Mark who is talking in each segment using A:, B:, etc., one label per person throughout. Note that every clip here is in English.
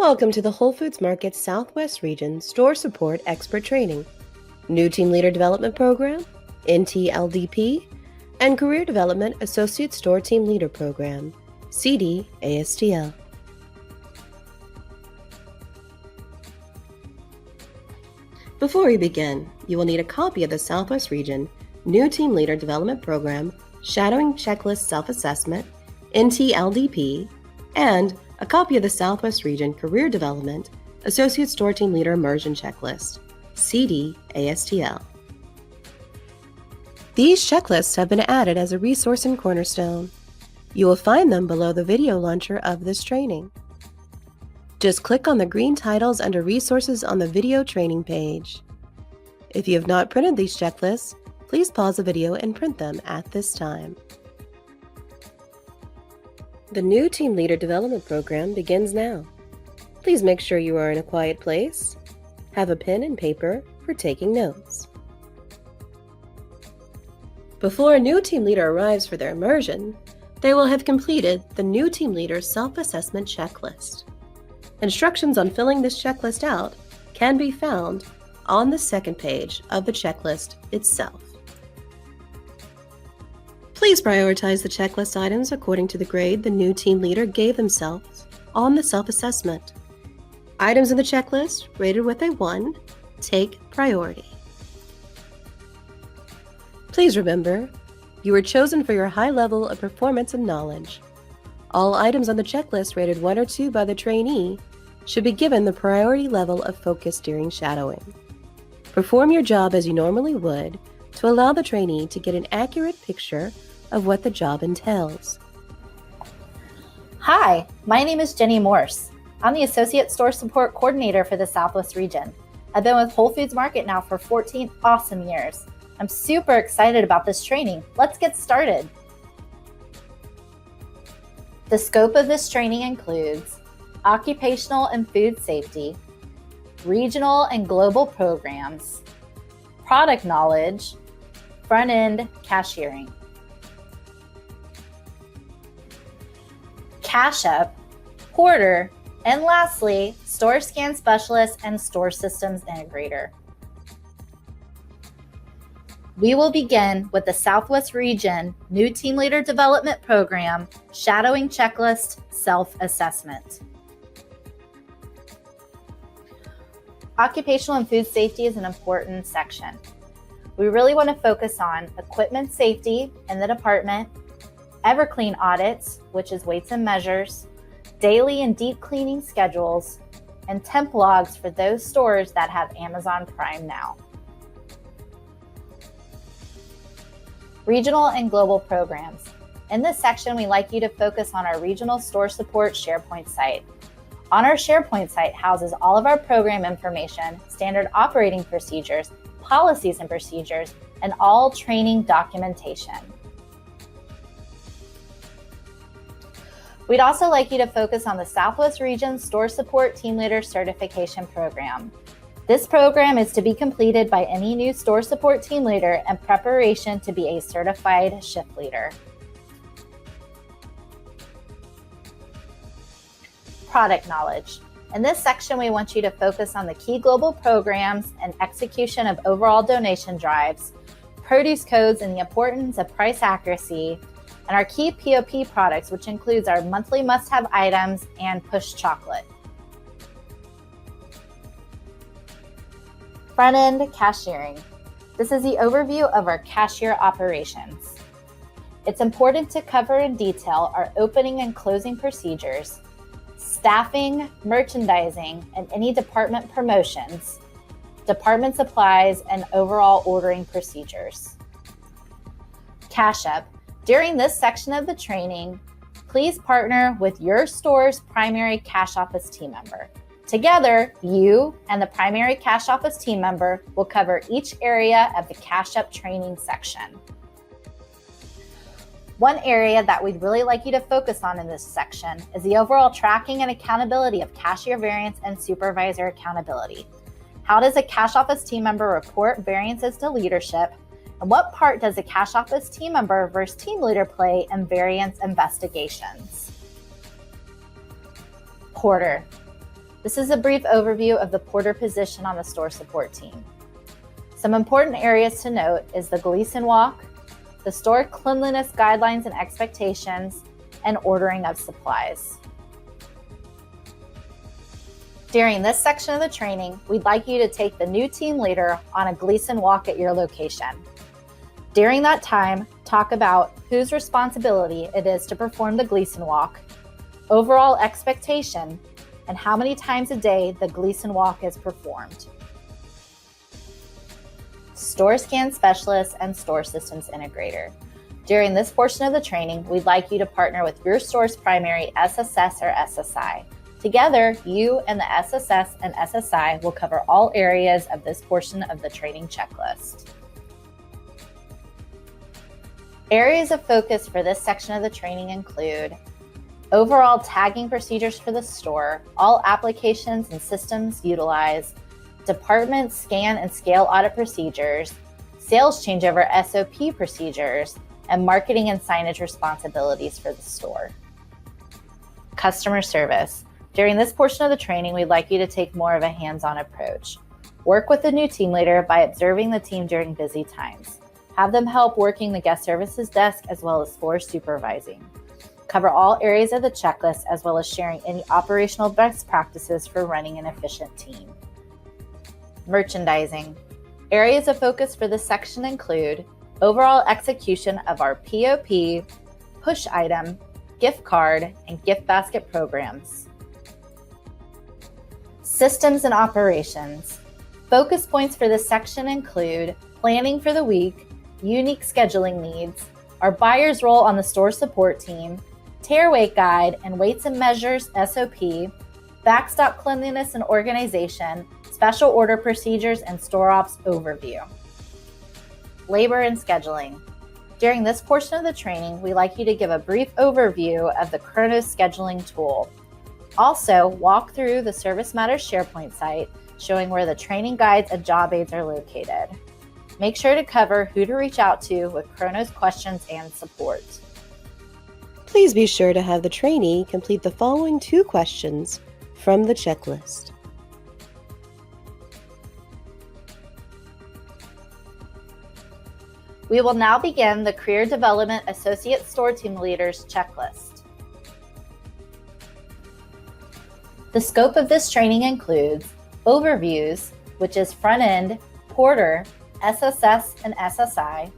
A: Welcome to the Whole Foods Market Southwest Region Store Support Expert Training, New Team Leader Development Program, NTLDP, and Career Development Associate Store Team Leader Program, CD-ASTL. Before we begin, you will need a copy of the Southwest Region New Team Leader Development Program, Shadowing Checklist Self-Assessment, NTLDP, and a copy of the Southwest Region Career Development Associate Store Team Leader Immersion Checklist, CD-ASTL. These checklists have been added as a resource in Cornerstone. You will find them below the video launcher of this training. Just click on the green titles under Resources on the video training page. If you have not printed these checklists, please pause the video and print them at this time. The new Team Leader Development Program begins now. Please make sure you are in a quiet place. Have a pen and paper for taking notes. Before a new team leader arrives for their immersion, they will have completed the new team leader self-assessment checklist. Instructions on filling this checklist out can be found on the second page of the checklist itself. Please prioritize the checklist items according to the grade the new team leader gave themselves on the self-assessment. Items in the checklist rated with a 1 take priority. Please remember, you were chosen for your high level of performance and knowledge. All items on the checklist rated 1 or 2 by the trainee should be given the priority level of focus during shadowing. Perform your job as you normally would to allow the trainee to get an accurate picture of what the job entails.
B: Hi, my name is Jenny Morse. I'm the Associate Store Support Coordinator for the Southwest Region. I've been with Whole Foods Market now for 14 awesome years. I'm super excited about this training. Let's get started. The scope of this training includes occupational and food safety, regional and global programs, product knowledge, front-end cashiering, cash up, porter, and lastly, store scan specialist and store systems integrator. We will begin with the Southwest Region New Team Leader Development Program Shadowing Checklist Self-Assessment. Occupational and food safety is an important section. We really want to focus on equipment safety in the department, EverClean audits, which is weights and measures, daily and deep cleaning schedules, and temp logs for those stores that have Amazon Prime now. Regional and global programs. In this section, we like you to focus on our Regional Store Support SharePoint site. On our SharePoint site houses all of our program information, standard operating procedures, policies and procedures, and all training documentation. We'd also like you to focus on the Southwest Region Store Support Team Leader Certification Program. This program is to be completed by any new store support team leader in preparation to be a certified shift leader. Product knowledge. In this section, we want you to focus on the key global programs and execution of overall donation drives, produce codes and the importance of price accuracy, and our key POP products, which includes our monthly must-have items and push chocolate. Front-end cashiering. This is the overview of our cashier operations. It's important to cover in detail our opening and closing procedures, staffing, merchandising, and any department promotions, department supplies, and overall ordering procedures. Cash up. During this section of the training, please partner with your store's primary cash office team member. Together, you and the primary cash office team member will cover each area of the cash up training section. One area that we'd really like you to focus on in this section is the overall tracking and accountability of cashier variance and supervisor accountability. How does a cash office team member report variances to leadership? And what part does a cash office team member versus team leader play in variance investigations? Porter. This is a brief overview of the porter position on the store support team. Some important areas to note is the Gleason walk, the store cleanliness guidelines and expectations, and ordering of supplies. During this section of the training, we'd like you to take the new team leader on a Gleason walk at your location. During that time, talk about whose responsibility it is to perform the Gleason walk, overall expectation, and how many times a day the Gleason walk is performed. Store scan specialist and store systems integrator. During this portion of the training, we'd like you to partner with your store's primary SSS or SSI. Together, you and the SSS and SSI will cover all areas of this portion of the training checklist. Areas of focus for this section of the training include overall tagging procedures for the store, all applications and systems utilized, department scan and scale audit procedures, sales changeover SOP procedures, and marketing and signage responsibilities for the store. Customer service. During this portion of the training, we'd like you to take more of a hands-on approach. Work with the new team leader by observing the team during busy times. Have them help working the guest services desk as well as floor supervising. Cover all areas of the checklist as well as sharing any operational best practices for running an efficient team. Merchandising. Areas of focus for this section include overall execution of our POP, push item, gift card, and gift basket programs. Systems and operations. Focus points for this section include planning for the week, unique scheduling needs, our buyer's role on the store support team, tear weight guide and weights and measures SOP, backstop cleanliness and organization, special order procedures, and store ops overview. Labor and scheduling. During this portion of the training, we'd like you to give a brief overview of the Kronos scheduling tool. Also, walk through the Service Matters SharePoint site, showing where the training guides and job aids are located. Make sure to cover who to reach out to with Kronos questions and support.
A: Please be sure to have the trainee complete the following 2 questions from the checklist.
B: We will now begin the Career Development Associate Store Team Leaders checklist. The scope of this training includes overviews, which is front end, porter, SSS and SSI,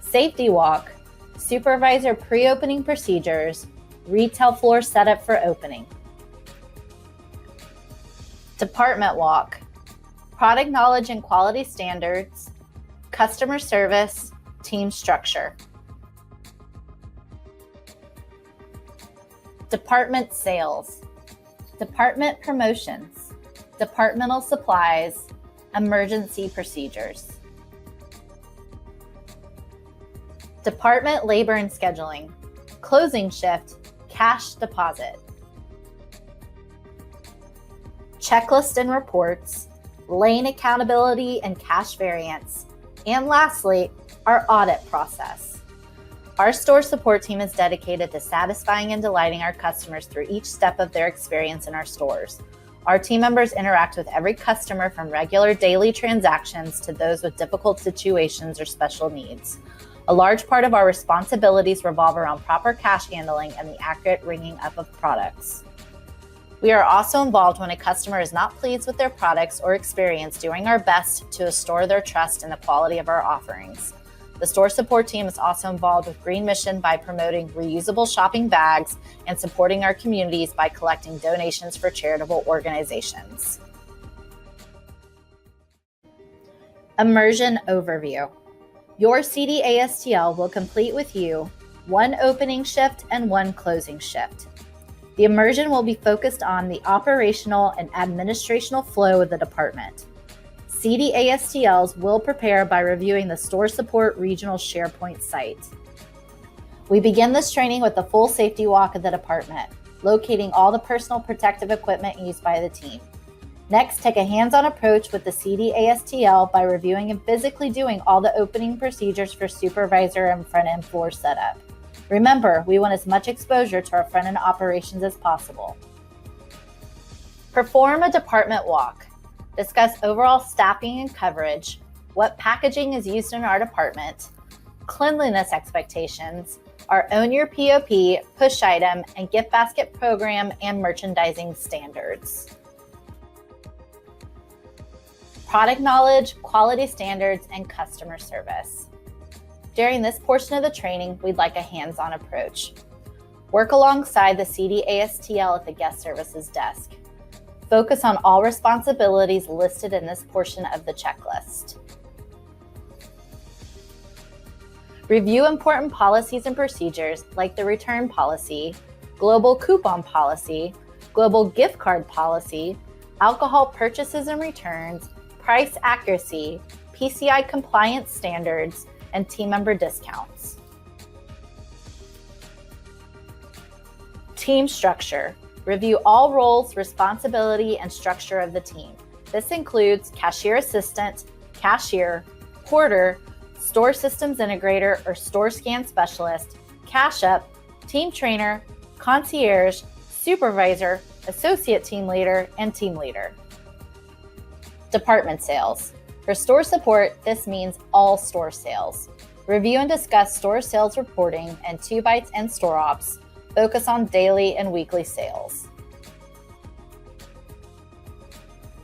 B: safety walk, supervisor pre-opening procedures, retail floor setup for opening. Department walk, product knowledge and quality standards, customer service, team structure. Department sales, department promotions, departmental supplies, emergency procedures. Department labor and scheduling, closing shift, cash deposit. Checklist and reports, lane accountability and cash variance, and lastly, our audit process. Our store support team is dedicated to satisfying and delighting our customers through each step of their experience in our stores. Our team members interact with every customer from regular daily transactions to those with difficult situations or special needs. A large part of our responsibilities revolve around proper cash handling and the accurate ringing up of products. We are also involved when a customer is not pleased with their products or experience, doing our best to restore their trust in the quality of our offerings. The store support team is also involved with Green Mission by promoting reusable shopping bags and supporting our communities by collecting donations for charitable organizations. Immersion overview. Your CDASTL will complete with you 1 opening shift and 1 closing shift. The immersion will be focused on the operational and administrational flow of the department. CDASTLs will prepare by reviewing the Store Support Regional SharePoint site. We begin this training with the full safety walk of the department, locating all the personal protective equipment used by the team. Next, take a hands-on approach with the CDASTL by reviewing and physically doing all the opening procedures for supervisor and front-end floor setup. Remember, we want as much exposure to our front-end operations as possible. Perform a department walk. Discuss overall staffing and coverage, what packaging is used in our department, cleanliness expectations, our Own Your POP, push item, and gift basket program and merchandising standards. Product knowledge, quality standards, and customer service. During this portion of the training, we'd like a hands-on approach. Work alongside the CDASTL at the guest services desk. Focus on all responsibilities listed in this portion of the checklist. Review important policies and procedures like the return policy, global coupon policy, global gift card policy, alcohol purchases and returns, price accuracy, PCI compliance standards, and team member discounts. Team structure. Review all roles, responsibility, and structure of the team. This includes cashier assistant, cashier, porter, store systems integrator or store scan specialist, cash up, team trainer, concierge, supervisor, associate team leader, and team leader. Department sales. For store support, this means all store sales. Review and discuss store sales reporting and 2 Bytes and store ops. Focus on daily and weekly sales.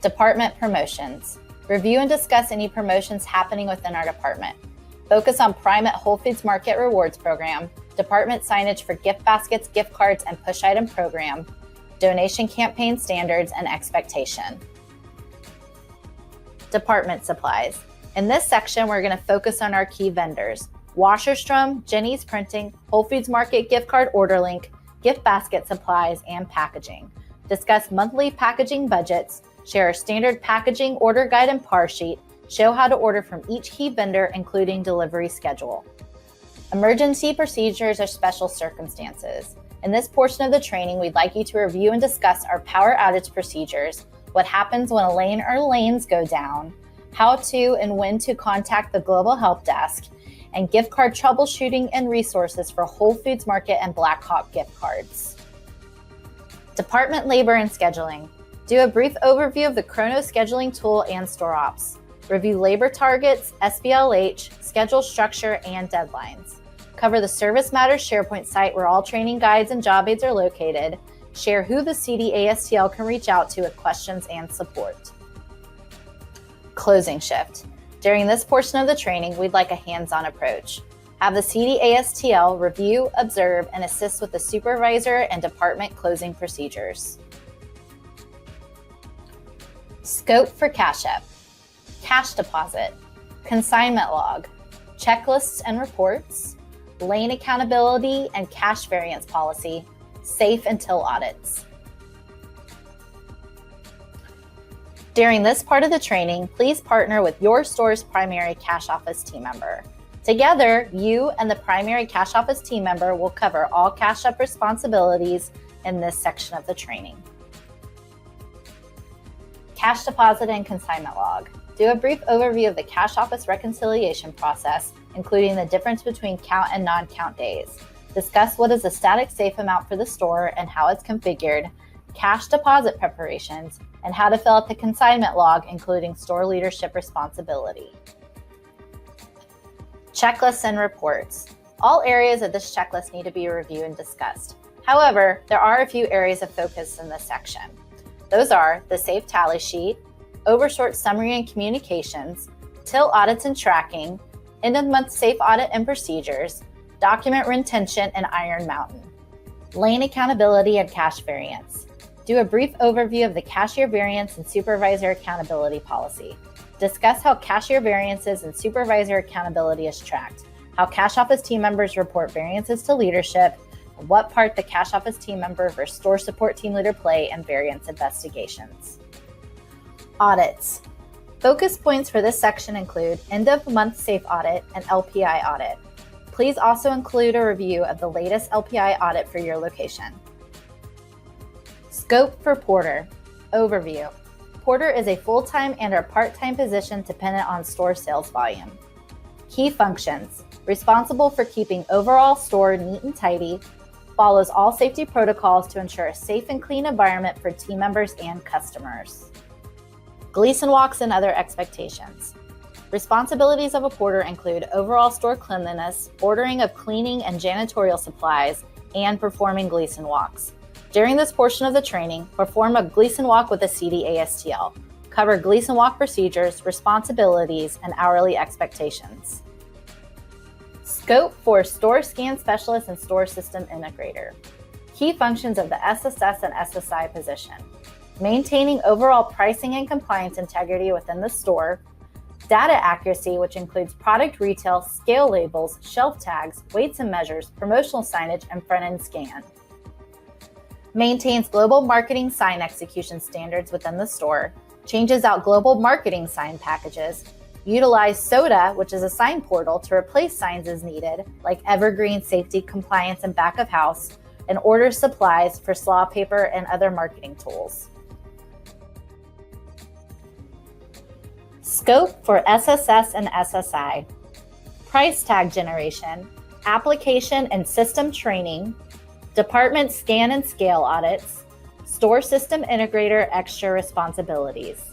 B: Department promotions. Review and discuss any promotions happening within our department. Focus on Prime at Whole Foods Market Rewards Program, department signage for gift baskets, gift cards, and push item program, donation campaign standards and expectation. Department supplies. In this section, we're going to focus on our key vendors: Washerstrom, Jenny's Printing, Whole Foods Market gift card order link, gift basket supplies, and packaging. Discuss monthly packaging budgets, share a standard packaging order guide and par sheet, show how to order from each key vendor, including delivery schedule. Emergency procedures are special circumstances. In this portion of the training, we'd like you to review and discuss our power outage procedures, what happens when a lane or lanes go down, how to and when to contact the Global Help Desk, and gift card troubleshooting and resources for Whole Foods Market and Black Hawk gift cards. Department labor and scheduling. Do a brief overview of the Chrono scheduling tool and store ops. Review labor targets, SBLH, schedule structure, and deadlines. Cover the Service Matters SharePoint site where all training guides and job aids are located. Share who the CDASTL can reach out to with questions and support. Closing shift. During this portion of the training, we'd like a hands-on approach. Have the CDASTL review, observe, and assist with the supervisor and department closing procedures. Scope for cash up. Cash deposit, consignment log, checklists and reports, lane accountability and cash variance policy, safe until audits. During this part of the training, please partner with your store's primary cash office team member. Together, you and the primary cash office team member will cover all cash up responsibilities in this section of the training. Cash deposit and consignment log. Do a brief overview of the cash office reconciliation process, including the difference between count and non-count days. Discuss what is the static safe amount for the store and how it's configured, cash deposit preparations, and how to fill out the consignment log, including store leadership responsibility. Checklists and reports. All areas of this checklist need to be reviewed and discussed. However, there are a few areas of focus in this section. Those are the safe tally sheet, oversort summary and communications, till audits and tracking, end of month safe audit and procedures, document retention, and Iron Mountain. Lane accountability and cash variance. Do a brief overview of the cashier variance and supervisor accountability policy. Discuss how cashier variances and supervisor accountability is tracked, how cash office team members report variances to leadership, and what part the cash office team member versus store support team leader play in variance investigations. Audits. Focus points for this section include end of month safe audit and LPI audit. Please also include a review of the latest LPI audit for your location. Scope for porter. Overview. Porter is a full-time and or part-time position dependent on store sales volume. Key functions. Responsible for keeping overall store neat and tidy, follows all safety protocols to ensure a safe and clean environment for team members and customers. Gleason walks and other expectations. Responsibilities of a porter include overall store cleanliness, ordering of cleaning and janitorial supplies, and performing Gleason walks. During this portion of the training, perform a Gleason walk with a CDASTL. Cover Gleason walk procedures, responsibilities, and hourly expectations. Scope for Store Scan Specialist and Store System Integrator. Key functions of the SSS and SSI position. Maintaining overall pricing and compliance integrity within the store. Data accuracy, which includes product retail, scale labels, shelf tags, weights and measures, promotional signage, and front-end scan. Maintains global marketing sign execution standards within the store. Changes out global marketing sign packages. Utilize SODA, which is a sign portal, to replace signs as needed, like evergreen, safety, compliance, and back of house, and orders supplies for slaw paper and other marketing tools. Scope for SSS and SSI. Price tag generation, application and system training, department scan and scale audits, store system integrator extra responsibilities.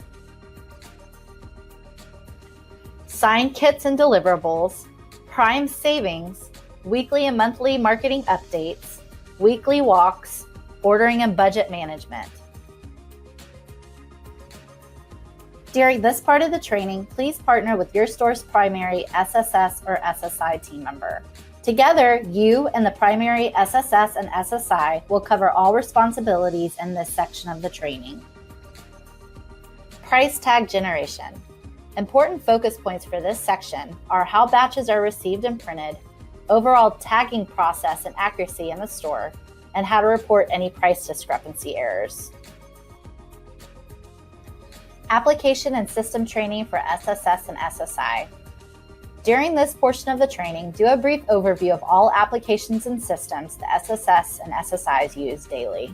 B: Sign kits and deliverables, prime savings, weekly and monthly marketing updates, weekly walks, ordering and budget management. During this part of the training, please partner with your store's primary SSS or SSI team member. Together, you and the primary SSS and SSI will cover all responsibilities in this section of the training. Price tag generation. Important focus points for this section are how batches are received and printed, overall tagging process and accuracy in the store, and how to report any price discrepancy errors. Application and system training for SSS and SSI. During this portion of the training, do a brief overview of all applications and systems the SSS and SSIs use daily.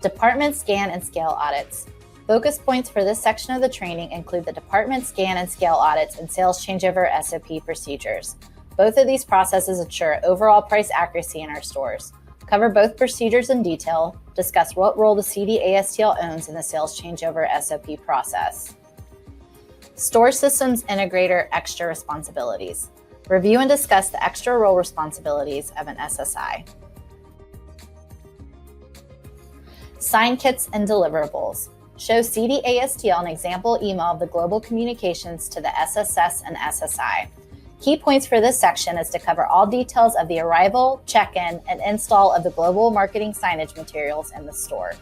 B: Department scan and scale audits. Focus points for this section of the training include the department scan and scale audits and sales changeover SOP procedures. Both of these processes ensure overall price accuracy in our stores. Cover both procedures in detail, discuss what role the CDASTL owns in the sales changeover SOP process. Store Systems Integrator Extra Responsibilities. Review and discuss the extra role responsibilities of an SSI. Sign kits and deliverables. Show CDASTL an example email of the global communications to the SSS and SSI. Key points for this section is to cover all details of the arrival, check-in, and install of the global marketing signage materials in the store.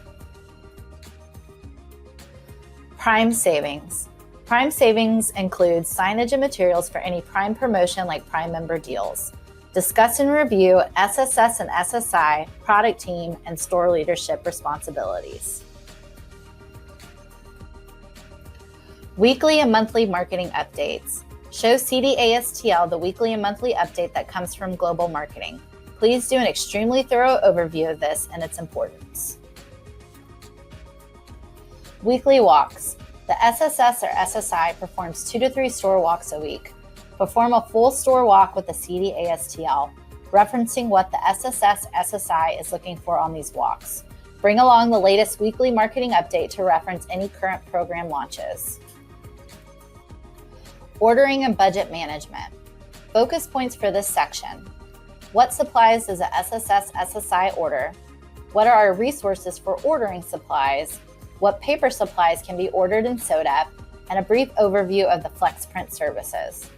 B: Prime savings. Prime savings includes signage and materials for any Prime promotion like Prime member deals. Discuss and review SSS and SSI, product team, and store leadership responsibilities. Weekly and monthly marketing updates. Show CDASTL the weekly and monthly update that comes from global marketing. Please do an extremely thorough overview of this and its importance. Weekly walks. The SSS or SSI performs 2 to 3 store walks a week. Perform a full store walk with the CDASTL, referencing what the SSS SSI is looking for on these walks. Bring along the latest weekly marketing update to reference any current program launches. Ordering and budget management. Focus points for this section. What supplies does a SSS SSI order? What are our resources for ordering supplies? What paper supplies can be ordered in SODA? And a brief overview of the FlexPrint services.